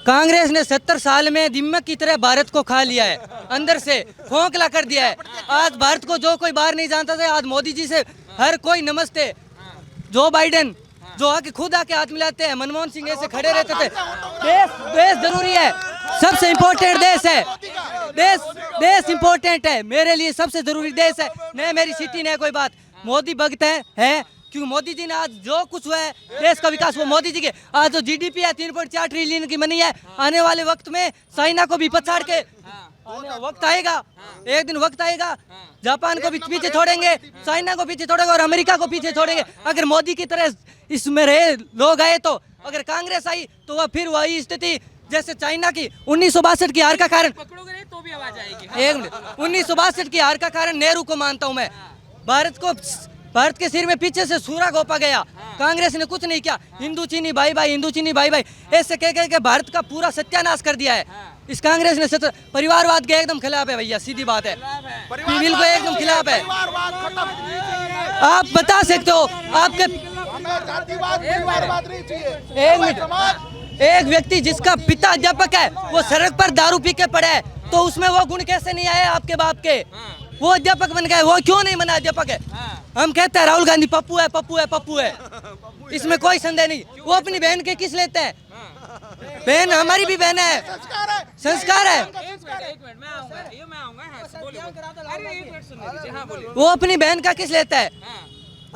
कांग्रेस ने 70 साल में दिम्मक की तरह भारत को खा लिया है, अंदर से खोखला कर दिया है। आज भारत को जो कोई बाहर नहीं जानता था, आज मोदी जी से हर कोई नमस्ते। जो बाइडेन जो आके खुद आके हाथ मिलाते हैं, मनमोहन सिंह ऐसे खड़े रहते थे। देश जरूरी है, सबसे इम्पोर्टेंट देश है, देश इम्पोर्टेंट है, मेरे लिए सबसे जरूरी देश है, न मेरी सिटी न कोई बात। मोदी भक्त है क्योंकि मोदी जी ने आज जो कुछ हुआ है देश का विकास वो मोदी जी के। आज जो जीडीपी है 3.4 ट्रिलियन की मनी है, आने वाले वक्त में चाइना को भी पछाड़ के वक्त आएगा, एक दिन वक्त आएगा जापान को भी पीछे छोड़ेंगे, चाइना को पीछे छोड़ेंगे और अमेरिका को पीछे छोड़ेंगे। अगर मोदी की तरह इसमें रहे लोग आए तो, अगर कांग्रेस आई तो वह फिर वही स्थिति जैसे चाइना की 1962 की हार का कारण, पकड़ोगे तो भी आवाज आएगी। एक मिनट, 1962 की हार का कारण नेहरू को मानता हूं मैं। भारत के सिर में पीछे से सूरा गोपा गया, कांग्रेस ने कुछ नहीं किया। हिंदू चीनी भाई भाई, हिंदू चीनी भाई भाई ऐसे कह के भारत का पूरा सत्यानाश कर दिया है। इस कांग्रेस ने परिवारवाद के एकदम खिलाफ है भैया, सीधी बात है, बिल्कुल एकदम खिलाफ है। आप बता सकते हो आपके एक व्यक्ति जिसका पिता अध्यापक है वो सड़क पर दारू पी के पड़ा है, तो उसमें वो गुण कैसे नहीं आए आपके बाप के? वो अध्यापक बन गए, वो क्यों नहीं बना अध्यापक है? हम कहते हैं राहुल गांधी पप्पू है, पप्पू है, पप्पू है, इसमें कोई संदेह नहीं। वो अपनी बहन के किस लेते हैं? बहन हमारी भी बहन है, संस्कार है। वो अपनी बहन का किस लेता है?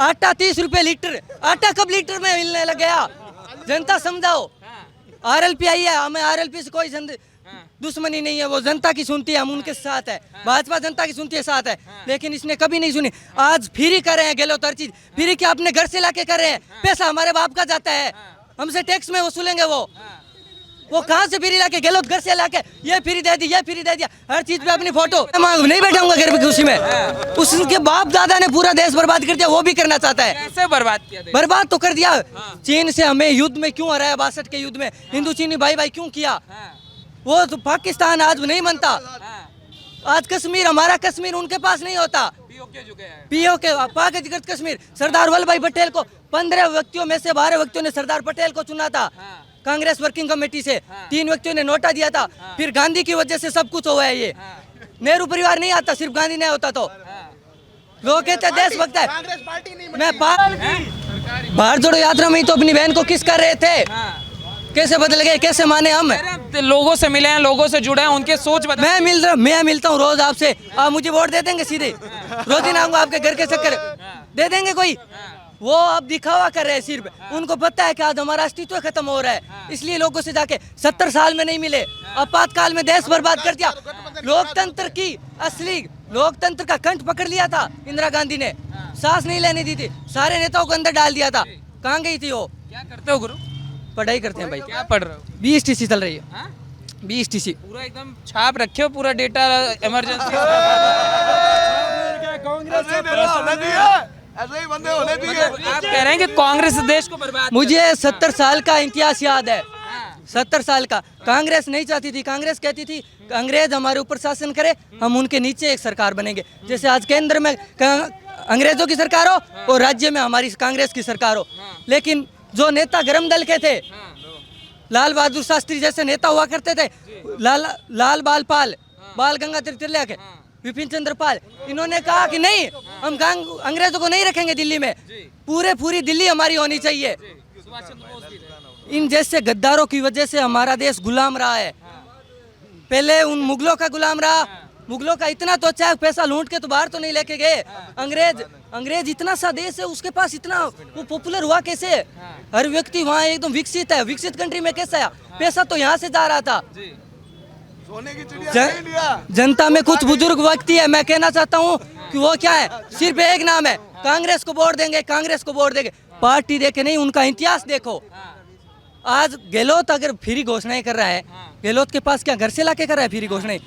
आटा 30 रुपए लीटर, आटा कब लीटर में मिलने लग गया? जनता समझाओ। आरएलपी आई है, हमें आरएलपी से कोई दुश्मनी नहीं है, वो जनता की सुनती है, हम उनके साथ है। भाजपा जनता की सुनती है, साथ है, लेकिन इसने कभी नहीं सुनी। आज फ्री कर रहे हैं गहलोत हर चीज फ्री, क्या अपने घर से लाके कर रहे हैं? पैसा हमारे बाप का जाता है, हमसे टैक्स में वसूलेंगे। वो कहाँ से फ्री लाके? गहलोत घर से लाके ये फ्री दे दी, ये फ्री दे दिया, हर चीज पे अपनी फोटो। नहीं बैठाऊंगा घर पे खुशी में। उसके बाप दादा ने पूरा देश बर्बाद कर दिया, वो भी करना चाहता है। कैसे बर्बाद किया? बर्बाद तो कर दिया। चीन से हमें युद्ध में क्यों हराया? 62 के युद्ध में हिंदू चीनी भाई भाई क्यों किया? वो तो पाकिस्तान आज नहीं बनता। आज कश्मीर, हमारा कश्मीर उनके पास नहीं होता। पीओके पाक अधिकृत कश्मीर। सरदार वल्लभ भाई पटेल को 15 व्यक्तियों में से 12 व्यक्तियों ने सरदार पटेल को चुना था कांग्रेस वर्किंग कमेटी से। 3 व्यक्तियों ने नोटा दिया था। फिर गांधी की वजह से सब कुछ हुआ है। ये नेहरू परिवार नहीं आता, सिर्फ गांधी नहीं होता तो लोग कहते देशभक्त है। मैं बाहर जोड़ो यात्रा में ही तो अपनी बहन को किस कर रहे थे, कैसे बदल गए, कैसे माने हम? लोगों से मिले हैं, लोगों से जुड़े हैं, उनके सोच मैं मिलता हूँ रोज आपसे। आप मुझे वोट दे देंगे सीधे? रोज ही आऊंगा आपके घर के चक्कर दे देंगे कोई? वो अब दिखावा कर रहे हैं सिर्फ। उनको पता है कि आज हमारा अस्तित्व खत्म हो रहा है, इसलिए लोगों से जाके 70 साल में नहीं मिले, आपातकाल में देश बर्बाद कर दिया। लोकतंत्र की असली लोकतंत्र का कंठ पकड़ लिया था इंदिरा गांधी ने, सांस नहीं लेने दी थी, सारे नेताओं को अंदर डाल दिया था। कहाँ गई थी वो? क्या करते हो गुरु? पढ़ाई करते हैं भाई। क्या पढ़ रहे हो? 20 TC चल रही है। 20 TC पूरा एकदम छाप रखे हो, पूरा डेटा इमरजेंसी। आप कह रहे हैं कि कांग्रेस देश को बर्बाद। मुझे 70 साल का इतिहास याद है। 70 साल का कांग्रेस नहीं चाहती थी। कांग्रेस कहती थी अंग्रेज हमारे ऊपर शासन करे, हम उनके नीचे एक सरकार बनेंगे। जैसे आज केंद्र में अंग्रेजों की सरकार हो और राज्य में हमारी कांग्रेस की सरकार हो। लेकिन जो नेता गरम दल के थे, लाल बहादुर शास्त्री जैसे नेता हुआ करते थे, लाल बाल पाल, बाल गंगाधर तिलक, विपिन चंद्र पाल, इन्होंने कहा कि नहीं, हम अंग्रेजों को नहीं रखेंगे दिल्ली में, पूरी दिल्ली हमारी होनी चाहिए। इन जैसे गद्दारों की वजह से हमारा देश गुलाम रहा है। पहले उन मुगलों का गुलाम रहा। मुगलों का इतना तो अच्छा पैसा लूट के तो बाहर तो नहीं लेके गए। अंग्रेज इतना सा देश है, उसके पास इतना वो पॉपुलर हुआ कैसे? हर व्यक्ति वहाँ एकदम विकसित है। विकसित कंट्री में कैसा है? पैसा तो यहाँ से जा रहा था। जनता में कुछ बुजुर्ग व्यक्ति है, मैं कहना चाहता हूँ कि वो क्या है, सिर्फ एक नाम है, कांग्रेस को वोट देंगे, कांग्रेस को वोट देंगे। पार्टी देखे नहीं, उनका इतिहास देखो। आज गहलोत अगर फ्री घोषणाएं कर रहा है, गहलोत के पास क्या घर से लाके कर रहा है फ्री घोषणाएं?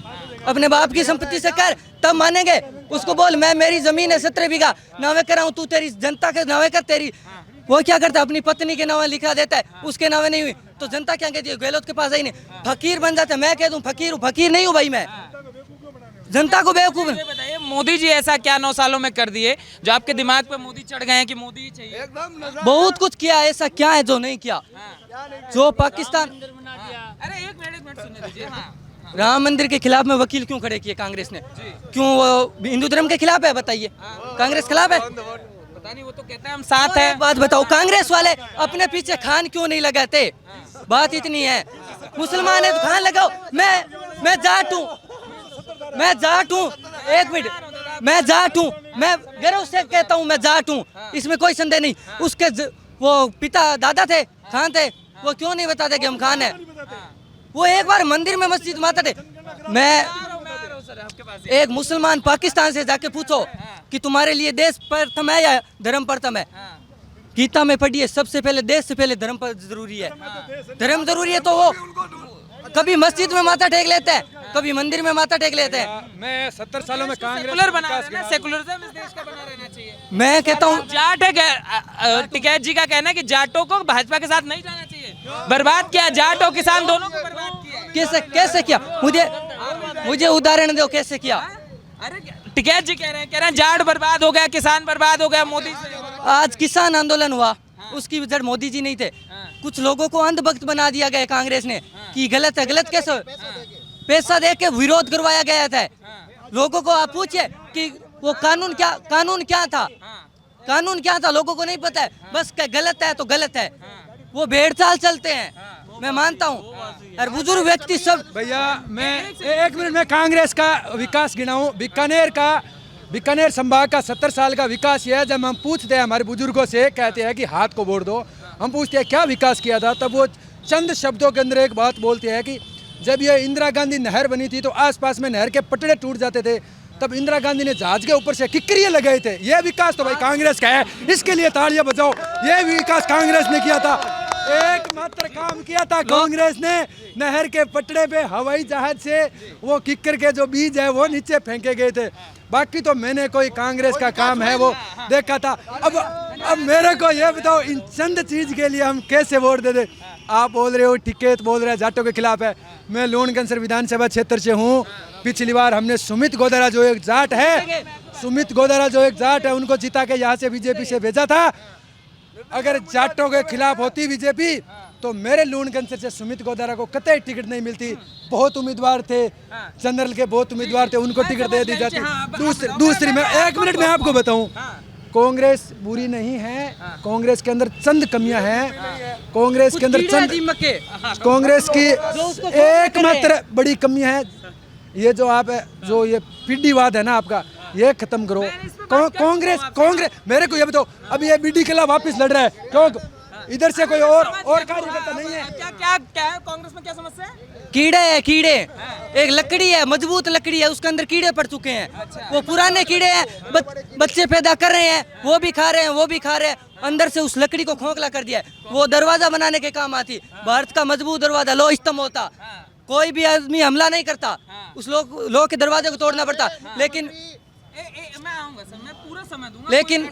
अपने बाप की संपत्ति से कर, तब मानेंगे। उसको बोल मैं मेरी जमीन है 17 बीघा नावे कर रहा हूँ, तू तेरी जनता के नावे कर। तेरी वो क्या करता है? अपनी पत्नी के नावे लिखा देता है, उसके नावे नहीं हुई तो जनता क्या कहती है? गहलोत के पास ही नहीं, फकीर बन जाता है। मैं कह दूं फकीर हूँ, फकीर नहीं हूँ भाई मैं। जनता को बेवकूफ। बताइए मोदी जी ऐसा क्या 9 सालों में कर दिए जो आपके दिमाग पे मोदी चढ़ गए हैं कि मोदी ही चाहिए? बहुत कुछ किया, ऐसा क्या है जो नहीं किया? जो पाकिस्तान अरे एक मिनट सुनने दीजिए। हाँ राम मंदिर के खिलाफ में वकील क्यों खड़े किए कांग्रेस ने? क्यों वो हिंदू धर्म के खिलाफ है? बताइए, कांग्रेस खिलाफ है? पता नहीं, वो तो कहता है हम साथ हैं। एक बात बताओ, कांग्रेस वाले अपने पीछे खान क्यों नहीं लगाते? बात इतनी है, मुसलमान है तो खान लगाओ। मैं जाट हूँ, मैं जाट हूँ, एक मिनट, मैं जाट हूँ, मैं गर्व से कहता हूँ मैं जाट हूँ, इसमें कोई संदेह नहीं। उसके वो पिता दादा थे, खान थे, वो क्यों नहीं बताते कि हम खान है? वो एक बार मंदिर में मस्जिद में आते थे। मैं एक मुसलमान पाकिस्तान से जाके पूछो कि तुम्हारे लिए देश प्रथम है या धर्म प्रथम है? गीता में पढ़िए, सबसे पहले देश से पहले धर्म पर जरूरी है। धर्म जरूरी है तो वो कभी मस्जिद में माथा टेक लेते हैं, कभी मंदिर में माथा टेक लेते हैं। मैं 70 सालों में कांग्रेस सेकुलर बना रहना, सेकुलरिज्म इस देश का बना रहना चाहिए। मैं कहता हूँ जाट है, टिकैत जी का कहना है कि जाटों को भाजपा के साथ नहीं जाना चाहिए, बर्बाद किया, जाट और किसान दोनों को बर्बाद किया। कैसे किया? मुझे उदाहरण दो, कैसे किया? अरे टिकैत जी कह रहे हैं जाट बर्बाद हो गया, किसान बर्बाद हो गया मोदी से। आज किसान आंदोलन हुआ, उसकी जड़ मोदी जी नहीं थे। कुछ लोगों को अंधभक्त बना दिया गया कांग्रेस ने कि गलत है। गलत कैसे? पैसा दे के विरोध करवाया गया था। लोगों को आप पूछिए कि वो कानून क्या था? कानून क्या था लोगों को नहीं पता है, बस गलत है तो गलत है। वो भेड़ चाल चलते हैं, मैं मानता हूँ। और बुजुर्ग व्यक्ति सब भैया, मैं एक मिनट में कांग्रेस का विकास गिनाऊं। बीकानेर संभाग का 70 साल का विकास ये है। जब हम पूछते हैं हमारे बुजुर्गों से, कहते हैं कि हाथ को वोट दो, हम पूछते हैं क्या विकास किया था, तब वो चंद शब्दों के अंदर एक बात बोलते हैं कि जब ये इंदिरा गांधी नहर बनी थी तो आसपास में नहर के पटड़े टूट जाते थे, तब इंदिरा गांधी ने जहाज के ऊपर से किक्करियां लगाए थे। ये विकास तो भाई कांग्रेस का है, इसके लिए तालियां बजाओ। ये विकास कांग्रेस ने किया था, एकमात्र काम किया था कांग्रेस ने। नहर के पटड़े पे हवाई जहाज से वो किक्कर के जो बीज है वो नीचे फेंके गए थे। बाकी तो मैंने कोई कांग्रेस का काम है वो देखा था। अब मेरे को ये बताओ, इन चंद चीज के लिए हम कैसे वोट दे दे? आप बोल रहे हो टिकैत बोल रहे हैं जाटों के खिलाफ है। मैं लोणगंज विधानसभा क्षेत्र से हूँ। पिछली बार हमने सुमित गोदारा जो एक जाट है, उनको जिता के यहाँ से बीजेपी से भेजा था। अगर जाटों के खिलाफ होती बीजेपी तो मेरे लूणगंज से सुमित गोदारा को कतई टिकट नहीं मिलती। बहुत उम्मीदवार थे, जनरल के बहुत उम्मीदवार थे, उनको टिकट दे दी जाती। दूसरी मैं एक मिनट में आपको बताऊं, कांग्रेस बुरी नहीं है, कांग्रेस के अंदर चंद कमियां हैं। कांग्रेस के अंदर कांग्रेस की एकमात्र बड़ी कमी है ये जो ये पीढ़ीवाद है ना आपका, ये खत्म करो। कांग्रेस मेरे को ये बताओ, अब ये बीडी के खिलाफ वापस लड़ रहा है क्यों? इधर से कोई और कार्यकर्ता नहीं है। क्या है कांग्रेस में, क्या समस्या है? कीड़े एक लकड़ी है, मजबूत लकड़ी है, उसके अंदर कीड़े पड़ चुके हैं। वो पुराने कीड़े हैं, बच्चे पैदा कर रहे हैं, वो भी खा रहे हैं, अंदर से उस लकड़ी को खोखला कर दिया है। वो दरवाजा बनाने के काम आती। भारत का मजबूत दरवाजा लोह स्तंभ होता, कोई भी आदमी हमला नहीं करता, उस लोह के दरवाजे को तोड़ना पड़ता। लेकिन मैं आऊंगा सर, मैं पूरा समय दूंगा, लेकिन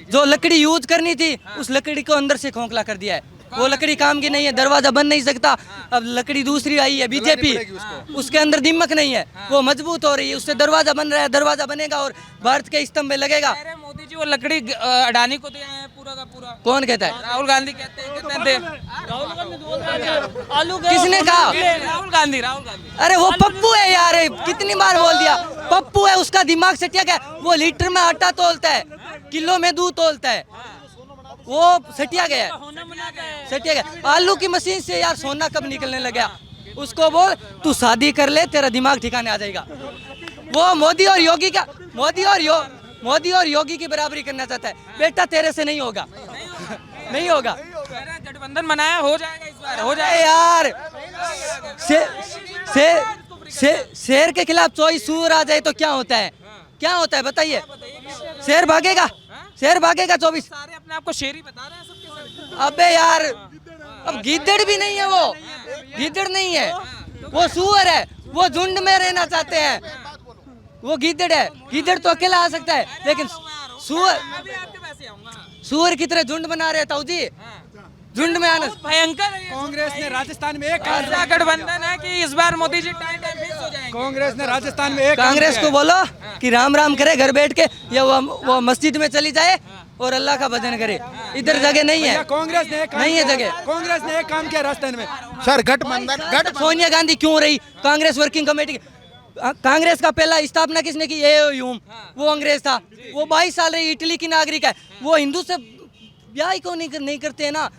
जो लकड़ी यूज करनी थी उस लकड़ी को अंदर से खोखला कर दिया है। वो लकड़ी काम की नहीं है, दरवाजा बन नहीं सकता। अब लकड़ी दूसरी आई है बीजेपी, उसके अंदर दिमक नहीं है, वो मजबूत हो रही है, उससे दरवाजा बन रहा है, दरवाजा बनेगा और भारत के स्तंभ में लगेगा। मोदी जी वो लकड़ी अडानी को दिया है पूरा का पूरा। कौन कहता है? राहुल गांधी कहते हैं। किसने कहा? राहुल गांधी। अरे वो पप्पू है यार, कितनी बार बोल दिया, पप्पू है, उसका दिमाग सटिया गया। वो लीटर में आटा तोलता है, किलो में दूध तोलता है, वो सटिया गया है। आलू की मशीन से यार सोना कब निकलने लगा? उसको बोल तू शादी कर ले, तेरा दिमाग ठिकाने आ जाएगा। वो मोदी और योगी की बराबरी करना चाहता है। बेटा तेरे से नहीं होगा। नहीं होगा। गठबंधन बनाया, हो जाएगा इस बार, हो जाएगा यार। शेर के खिलाफ चोई सूर आ जाए तो क्या होता है? बताइए। शेर भागेगा 24। सारे अपने आप को शेर ही बता रहे हैं सबके सब। अबे यार, अब गिद्दड़ भी नहीं है, वो गिद्दड़ नहीं है, वो सूअर है। वो झुंड में रहना चाहते हैं, वो गिद्दड़ है। गिद्दड़ तो अकेला आ सकता है, लेकिन सूअर की तरह झुंड बना रहे ताऊ जी। झुंड में आना भयंकर है। कांग्रेस ने राजस्थान में एक ऐसा गठबंधन है कि इस बार मोदी जी टाइम फिक्स हो जाएंगे। कांग्रेस ने राजस्थान में एक कांग्रेस को बोलो कि राम राम करे घर बैठ के, या वो मस्जिद में चली जाए और अल्लाह का भजन करे, इधर जगह नहीं है, कांग्रेस ने एक काम नहीं है किया- जगह। कांग्रेस ने एक काम किया राजस्थान में। सर गठबंधन सोनिया गांधी क्यों रही कांग्रेस वर्किंग कमेटी? कांग्रेस का पहला स्थापना किसने की? एओयूम, वो अंग्रेज था, वो 22 साल रही, इटली की नागरिक है, वो हिंदू से ब्याह ही क्यों नहीं करते हैं ना?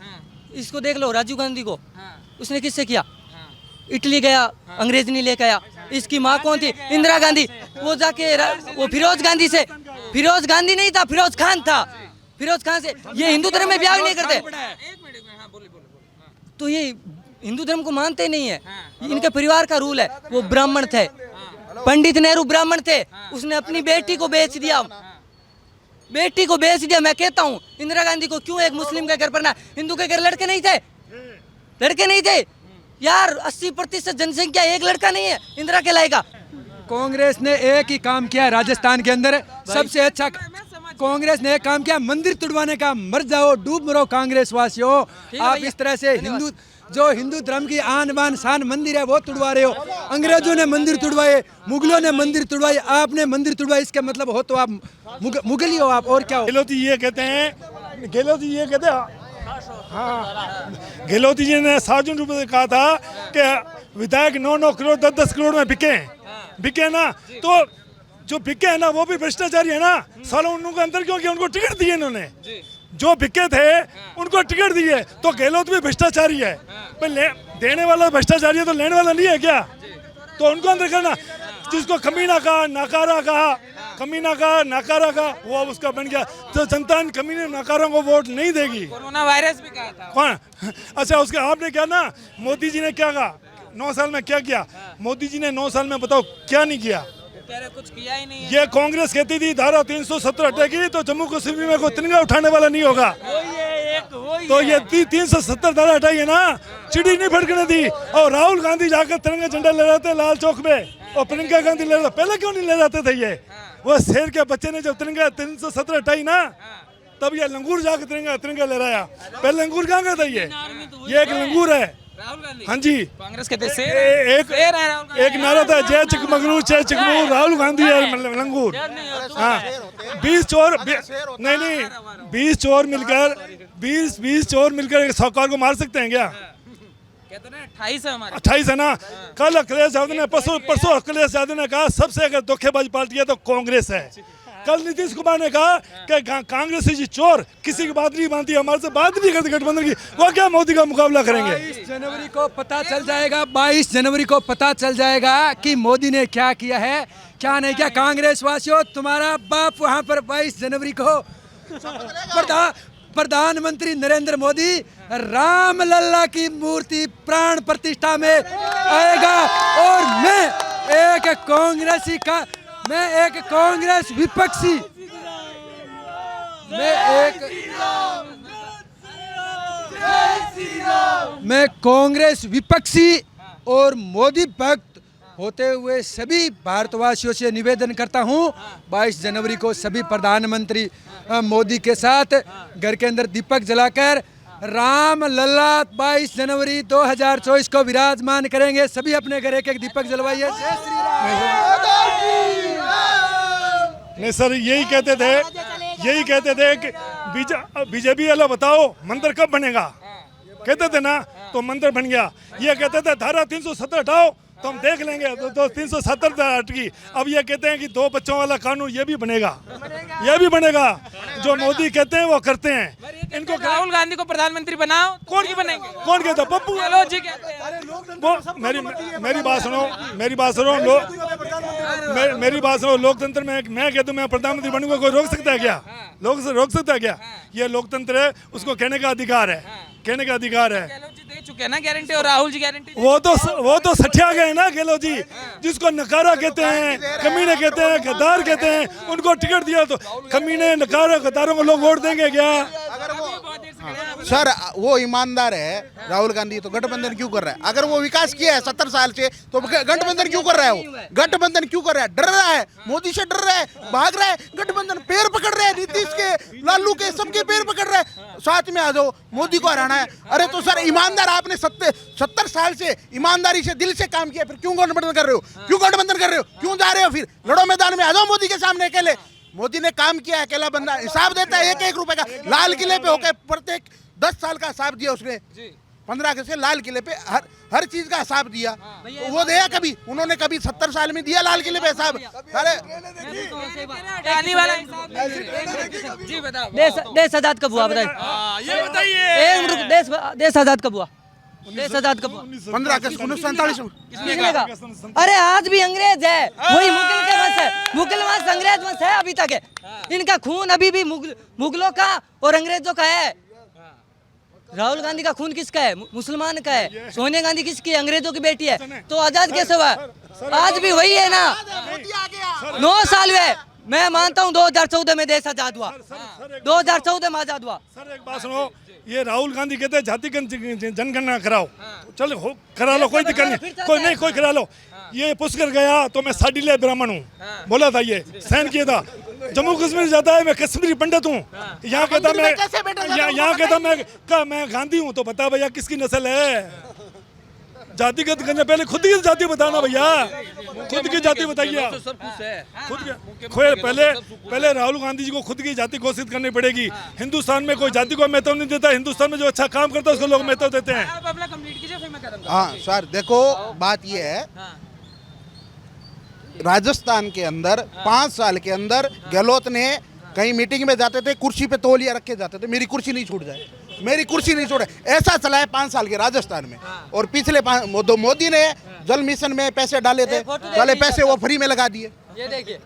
इसको देख लो, राजीव गांधी को उसने किससे किया? इटली गया, अंग्रेज नहीं लेके आया। इसकी माँ कौन थी? इंदिरा गांधी, वो जाके वो फिरोज गांधी से, फिरोज गांधी नहीं था, फिरोज खान था, फिरोज खान से। ये हिंदू धर्म में ब्याह ही नहीं करते, तो ये हिंदू धर्म को मानते ही नहीं है। इनके परिवार का रूल है, वो ब्राह्मण थे, पंडित नेहरू ब्राह्मण थे, उसने अपनी बेटी को बेच दिया, बेटी को बेच दिया। मैं कहता हूँ इंदिरा गांधी को क्यों एक मुस्लिम के घर पर ना, हिंदू के घर लड़के नहीं थे, लड़के नहीं थे यार। 80% जनसंख्या, एक लड़का नहीं है इंदिरा के लायका। कांग्रेस ने एक ही काम किया राजस्थान के अंदर, सबसे अच्छा कांग्रेस ने एक काम किया, मंदिर तुड़वाने का। मर जाओ, डूब मरो कांग्रेस वासियों। आप इस तरह से हिंदू, जो हिंदू धर्म की आन बान शान मंदिर है वो तुड़वा रहे हो। अंग्रेजों ने मंदिर तुड़वाए, मुगलों ने मंदिर तुड़वाए, आपने मंदिर तुड़वाए, इसके मतलब हो तो आप मुगली हो आप, और क्या हो? गहलोत जी ये कहते हैं, गहलोत जी ये कहते हैं, हाँ, गहलोत जी ने सार्वजनिक रूप से कहा था कि विधायक 9-9 करोड़ 10-10 करोड़ में बिके ना, तो जो बिके है ना वो भी भ्रष्टाचारी है ना। सालों उनको अंदर क्यों किया? उनको टिकट दिए इन्होंने, जो बिके थे उनको टिकट दिए, तो गहलोत भी भ्रष्टाचारी है। देने वाला भ्रष्टाचारी है तो लेने वाला नहीं है क्या? तो उनको अंदर करना। जिसको कमीना कहा, नाकारा कहा, कमीना का नाकारा का, वो अब उसका बन गया। तो जनता इन कमीने नाकारों को वोट नहीं देगी। कोरोना वायरस भी कहा था कौन? अच्छा, उसके आपने क्या ना, मोदी जी ने क्या कहा 9 साल में क्या किया? मोदी जी ने 9 साल में बताओ क्या नहीं किया? कुछ किया ही नहीं है। ये कांग्रेस कहती थी धारा 370 हटेगी तो जम्मू कश्मीर में कोई तिरंगा उठाने वाला नहीं होगा। तो ये 370 धारा हटाई है ना, चिड़ी नहीं फड़कने दी। और राहुल गांधी जाकर तिरंगा झंडा ले रहे थे लाल चौक में, और प्रियंका गांधी ले रहे थे। पहले क्यों नहीं ले जाते थे? ये वो शेर के बच्चे ने जब तिरंगा 370 हटाई ना, तब ये लंगूर जाकर तिरंगा ले रहा है। पहले लंगूर कहाँ गया था? ये एक लंगूर है। राहुल गांधी, हाँ जी, कांग्रेस कहते हैं एक नारा था, जय चिकमगलूर जय चिकमगलूर। राहुल गांधी है लंगूर। हाँ, 20 चोर नहीं 20 चोर मिलकर 20 चोर मिलकर एक साहूकार को मार सकते हैं क्या? कहते हैं 28 है हमारे। 28 है ना। कल अखिलेश यादव ने परसों अखिलेश यादव ने कहा सबसे अगर धोखेबाज पार्टी है तो कांग्रेस है। कल नीतीश कुमार ने कहा कि कांग्रेस जी चोर, किसी की बात नहीं मानती, हमारे से बात नहीं करती गठबंधन की, वो क्या मोदी का मुकाबला करेंगे? 22 जनवरी को पता चल जाएगा, 22 जनवरी को पता चल जाएगा कि मोदी ने क्या किया है, क्या नहीं किया। कांग्रेस वासियों, तुम्हारा बाप वहां पर 22 जनवरी को प्रधानमंत्री नरेंद्र मोदी राम लल्ला की मूर्ति प्राण प्रतिष्ठा में आएगा। और मैं एक कांग्रेस विपक्षी, मैं कांग्रेस विपक्षी और मोदी भक्त होते हुए सभी भारतवासियों से निवेदन करता हूं, 22 जनवरी को सभी प्रधानमंत्री मोदी के साथ घर के अंदर दीपक जलाकर राम लल्ला 22 जनवरी 2024 को विराजमान करेंगे। सभी अपने घर एक दीपक जलवाइए। जय श्री राम। नहीं सर, यही कहते थे कि बीजेपी वाला बताओ मंदिर कब बनेगा, कहते थे ना, तो मंदिर बन गया। ये कहते थे धारा 370 हटाओ तो हम देख लेंगे, तो 370 हट गई। अब ये कहते हैं कि 2 बच्चों वाला कानून ये भी बनेगा, ये भी बनेगा। जो मोदी कहते हैं वो करते हैं। इनको राहुल गांधी को प्रधानमंत्री बनाओ, कौन नहीं बनेंगे? कौन कहता? पप्पू गहलोत जी कहते हैं। वो मेरी बात सुनो, मेरी बात सुनो। लोकतंत्र में मैं कहता हूं मैं प्रधानमंत्री बनूंगा, कोई रोक सकता है क्या? रोक सकता है क्या? ये लोकतंत्र है, उसको कहने का अधिकार है, कहने का अधिकार है। गहलोत जी दे चुके हैं ना गारंटी, और राहुल जी गारंटी। वो तो सठिया गए ना गहलोत जी, जिसको नकारा कहते हैं, कमीने कहते हैं, गद्दार कहते हैं, उनको टिकट दिया तो कमीने नकारा गद्दारों को लोग वोट देंगे क्या? सर वो ईमानदार है राहुल गांधी, तो गठबंधन क्यों कर रहा है? अगर वो विकास किया है 70 साल से तो गठबंधन क्यों कर रहा है? वो गठबंधन क्यों कर रहा है? डर रहा है, मोदी से डर रहा है, भाग रहा है। गठबंधन पैर पकड़ रहे हैं, नीतीश के, लालू के, सबके पैर पकड़ रहे हैं। साथ में आ जाओ, मोदी को हराना है। अरे तो सर ईमानदार, आपने 70 साल से ईमानदारी से दिल से काम किया, फिर क्यों गठबंधन कर रहे हो? क्यों गठबंधन कर रहे हो? क्यों जा रहे हो? फिर लड़ो मैदान में, आ जाओ मोदी के सामने अकेले। मोदी ने काम किया है, अकेला बंदा हिसाब देता है 1-1 रुपए का। लाल किले पे होकर प्रत्येक 10 साल का हिसाब दिया उसने। 15 अगस्त से लाल किले पे हर चीज का हिसाब दिया। तो वो दिया कभी? उन्होंने कभी 70 साल में दिया लाल किले पे हिसाब? अरे आने वाला हिसाब जी बताओ। देश आजाद कब हुआ बताइए? ये बताइए देश आजाद कब हुआ? देश आजाद कब हुआ? 15 अगस्त 1947 में। किसने कहा? अरे आज भी अंग्रेज है, वही मुगल के वंश है, मुगल वंश अंग्रेज वंश है अभी तक है। इनका खून अभी भी मुगलों का और अंग्रेजों का है। राहुल गांधी का खून किसका है? मुसलमान का है। सोनिया गांधी किसकी है? अंग्रेजों की बेटी है। तो आजाद कैसे हुआ? आज भी वही है ना। 9 साल हुए। मैं मानता हूँ 2014 में देश आजाद हुआ, 2014 में आजाद हुआ। सर एक बात सुनो, ये राहुल गांधी कहते हैं जातिगत जनगणना कराओ, चलो हो करा लो, कोई दिक्कत नहीं, कोई करा लो। ये पुष्कर गया तो मैं साडिले ब्राह्मण हूँ, बोला था, ये सहन किया था। जम्मू कश्मीर जाता है मैं कश्मीरी पंडित हूँ, यहाँ कहता मैं गांधी हूँ। तो बता भैया किसकी नस्ल है? जातिगत करने पहले खुद की जाति बताना भैया, खुद की जाति बताइए। खुद पहले राहुल गांधी जी को खुद की जाति घोषित करनी पड़ेगी। हिंदुस्तान में कोई जाति को महत्व नहीं देता, हिंदुस्तान में जो अच्छा काम करता है उसको लोग महत्व देते हैं। आप अपना कंप्लीट कीजिए फिर मैं खत्म। हाँ सर देखो, बात ये है, राजस्थान के अंदर 5 साल के अंदर गहलोत ने कहीं मीटिंग में जाते थे, कुर्सी पे तौलिया रख के जाते थे, मेरी कुर्सी नहीं छूट जाए, मेरी कुर्सी नहीं छूटे, ऐसा चला है 5 साल के राजस्थान में। और पिछले मोदी ने जल मिशन में पैसे डाले थे, वाले पैसे वो फ्री में लगा दिए। ये देखिए,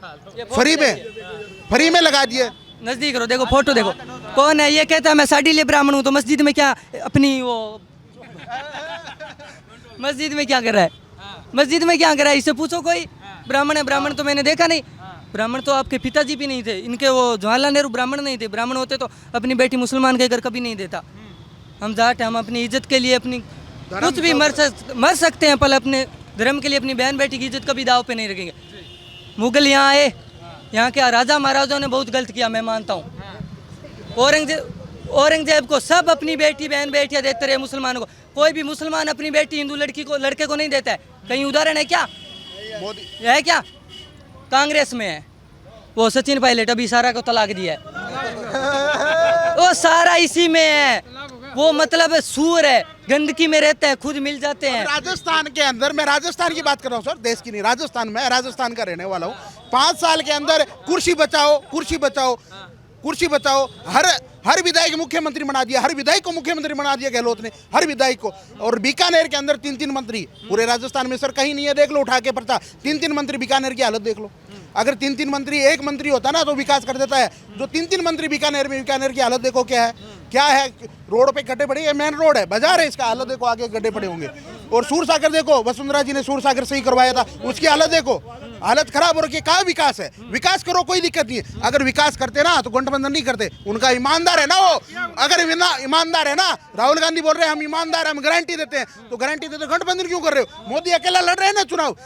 फ्री में लगा दिए। नजदीक करो, देखो फोटो देखो, कौन है ये? कहता है मैं साडिले ब्राह्मण हूँ। तो मस्जिद में क्या अपनी वो मस्जिद में क्या कर रहा है? मस्जिद में क्या कर रहा है? इससे पूछो कोई। ब्राह्मण है, ब्राह्मण तो मैंने देखा नहीं। ब्राह्मण तो आपके पिताजी भी नहीं थे, इनके वो जवाहरलाल नेहरू ब्राह्मण नहीं थे। ब्राह्मण होते तो अपनी बेटी मुसलमान के घर कभी नहीं देता। हम जाट हैं, हम अपनी इज्जत के लिए अपनी कुछ भी मर सकते हैं, पर अपने धर्म के लिए अपनी बहन बेटी की इज्जत कभी दाव पे नहीं रखेंगे। मुगल यहाँ आए, यहाँ के राजा महाराजाओं ने बहुत गलत किया, मैं मानता हूँ। औरंगजेब को सब अपनी बेटी बहन बेटियाँ देते रहे मुसलमानों को। कोई भी मुसलमान अपनी बेटी हिंदू लड़के को नहीं देता है। कहीं उदाहरण है क्या? है क्या? कांग्रेस में है वो सचिन पायलट, अभी सारा को तलाक दिया है। वो सारा इसी में है, वो मतलब सूर है, गंदगी में रहता है, खुद मिल जाते हैं। राजस्थान के अंदर, मैं राजस्थान की बात कर रहा हूँ सर, देश की नहीं, राजस्थान में, राजस्थान का रहने वाला हूँ। 5 साल के अंदर कुर्सी बचाओ, कुर्सी बचाओ, कुर्सी बचाओ, हर विधायक मुख्यमंत्री बना दिया, हर विधायक को मुख्यमंत्री बना दिया गहलोत ने, हर विधायक को। और बीकानेर के अंदर 3-3 मंत्री, पूरे राजस्थान में सर कहीं नहीं है, देख लो उठा के पर्चा। 3-3 मंत्री, बीकानेर की हालत देख लो। अगर 3-3 मंत्री, एक मंत्री होता ना तो विकास कर देता है। जो 3-3 मंत्री बीकानेर में, बीकानेर की हालत देखो क्या है, क्या है। रोड पे गड्ढे पड़े, ये मेन रोड है, बाजार है, इसका हालत देखो, आगे गड्ढे पड़े होंगे। और सूरसागर देखो, वसुंधरा जी ने सूरसागर सही करवाया था, उसकी हालत देखो, हालत खराब हो रखी है। कहाँ विकास है? विकास करो, कोई दिक्कत नहीं है। अगर विकास करते ना तो गठबंधन नहीं करते, उनका ईमानदार है ना वो। अगर ईमानदार है ना, राहुल गांधी बोल रहे हैं हम ईमानदार, हम गारंटी देते हैं, तो गारंटी देते गठबंधन क्यों कर रहे हो? मोदी अकेला लड़ रहे हैं ना चुनाव।